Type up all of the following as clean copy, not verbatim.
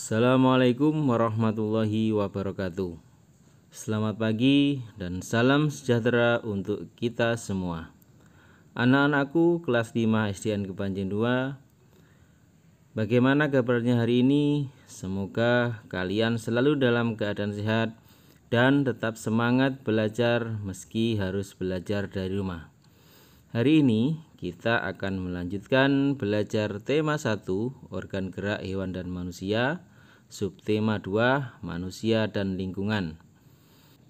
Assalamualaikum warahmatullahi wabarakatuh. Selamat pagi dan salam sejahtera untuk kita semua. Anak-anakku kelas 5 SDN Kepanjen 2. Bagaimana kabarnya hari ini? Semoga kalian selalu dalam keadaan sehat dan tetap semangat belajar meski harus belajar dari rumah. Hari ini kita akan melanjutkan belajar tema 1, organ gerak hewan dan manusia, subtema 2, manusia dan lingkungan,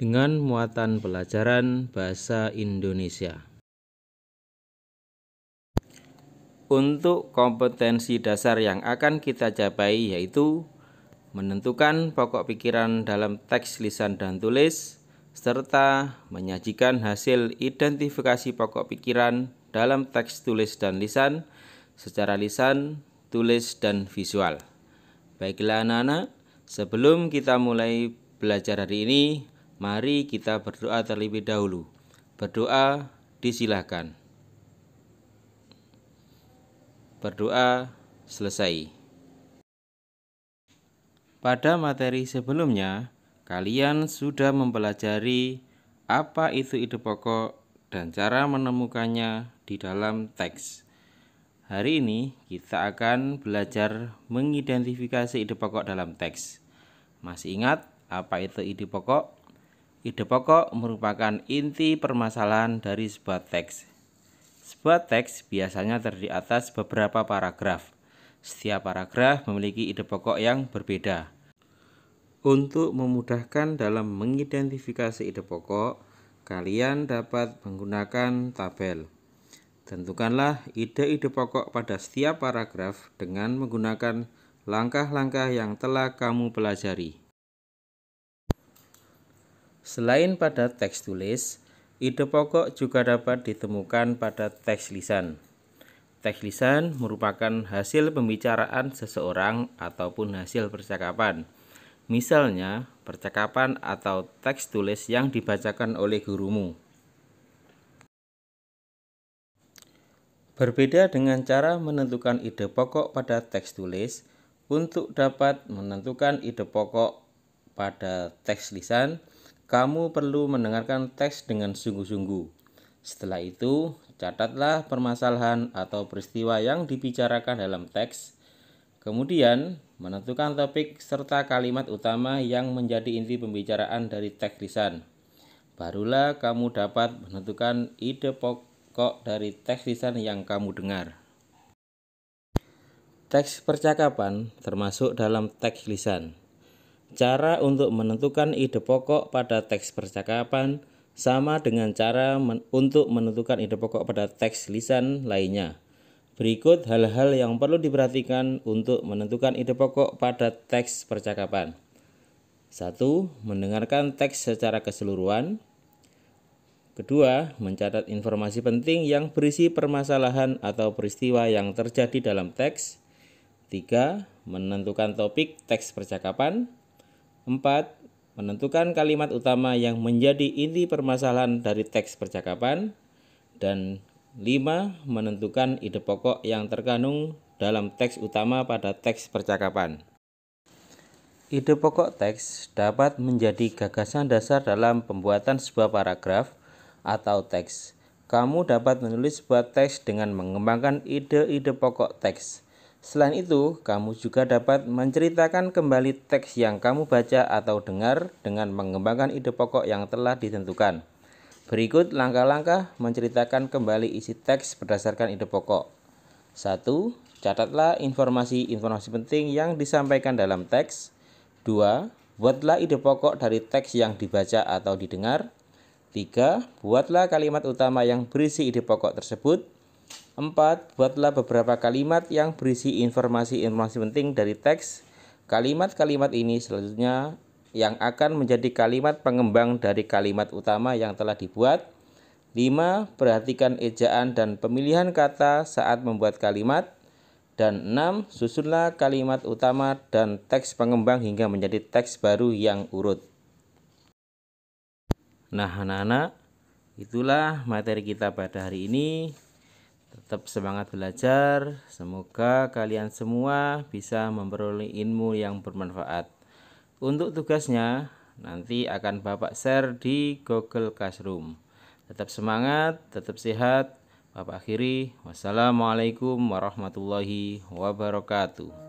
dengan muatan pelajaran bahasa Indonesia. Untuk kompetensi dasar yang akan kita capai yaitu menentukan pokok pikiran dalam teks lisan dan tulis, serta menyajikan hasil identifikasi pokok pikiran dalam teks tulis dan lisan secara lisan, tulis, dan visual. Baiklah anak-anak, sebelum kita mulai belajar hari ini, mari kita berdoa terlebih dahulu. Berdoa disilahkan. Berdoa selesai. Pada materi sebelumnya, kalian sudah mempelajari apa itu ide pokok dan cara menemukannya di dalam teks. Hari ini kita akan belajar mengidentifikasi ide pokok dalam teks. Masih ingat apa itu ide pokok? Ide pokok merupakan inti permasalahan dari sebuah teks. Sebuah teks biasanya terdiri atas beberapa paragraf. Setiap paragraf memiliki ide pokok yang berbeda. Untuk memudahkan dalam mengidentifikasi ide pokok, kalian dapat menggunakan tabel. Tentukanlah ide-ide pokok pada setiap paragraf dengan menggunakan langkah-langkah yang telah kamu pelajari. Selain pada teks tulis, ide pokok juga dapat ditemukan pada teks lisan. Teks lisan merupakan hasil pembicaraan seseorang ataupun hasil percakapan. Misalnya, percakapan atau teks tulis yang dibacakan oleh gurumu. Berbeda dengan cara menentukan ide pokok pada teks tulis, untuk dapat menentukan ide pokok pada teks lisan, kamu perlu mendengarkan teks dengan sungguh-sungguh. Setelah itu, catatlah permasalahan atau peristiwa yang dibicarakan dalam teks. Kemudian, menentukan topik serta kalimat utama yang menjadi inti pembicaraan dari teks lisan. Barulah kamu dapat menentukan ide pokok dari teks lisan yang kamu dengar. Teks percakapan termasuk dalam teks lisan. Cara untuk menentukan ide pokok pada teks percakapan sama dengan cara untuk menentukan ide pokok pada teks lisan lainnya. Berikut hal-hal yang perlu diperhatikan untuk menentukan ide pokok pada teks percakapan. 1. Mendengarkan teks secara keseluruhan. 2. Mencatat informasi penting yang berisi permasalahan atau peristiwa yang terjadi dalam teks. 3. Menentukan topik teks percakapan. 4. Menentukan kalimat utama yang menjadi inti permasalahan dari teks percakapan. Dan 5. Menentukan ide pokok yang terkandung dalam teks utama pada teks percakapan. Ide pokok teks dapat menjadi gagasan dasar dalam pembuatan sebuah paragraf atau teks. Kamu dapat menulis sebuah teks dengan mengembangkan ide-ide pokok teks. Selain itu, kamu juga dapat menceritakan kembali teks yang kamu baca atau dengar dengan mengembangkan ide pokok yang telah ditentukan. Berikut langkah-langkah menceritakan kembali isi teks berdasarkan ide pokok. 1. Catatlah informasi-informasi penting yang disampaikan dalam teks. 2. Buatlah ide pokok dari teks yang dibaca atau didengar. 3. Buatlah kalimat utama yang berisi ide pokok tersebut. 4. Buatlah beberapa kalimat yang berisi informasi-informasi penting dari teks. Kalimat-kalimat ini selanjutnya yang akan menjadi kalimat pengembang dari kalimat utama yang telah dibuat. 5. Perhatikan ejaan dan pemilihan kata saat membuat kalimat. Dan 6. Susunlah kalimat utama dan teks pengembang hingga menjadi teks baru yang urut. Nah anak-anak, itulah materi kita pada hari ini. Tetap semangat belajar. Semoga kalian semua bisa memperoleh ilmu yang bermanfaat. Untuk tugasnya nanti akan Bapak share di Google Classroom. Tetap semangat, tetap sehat. Bapak akhiri. Wassalamualaikum warahmatullahi wabarakatuh.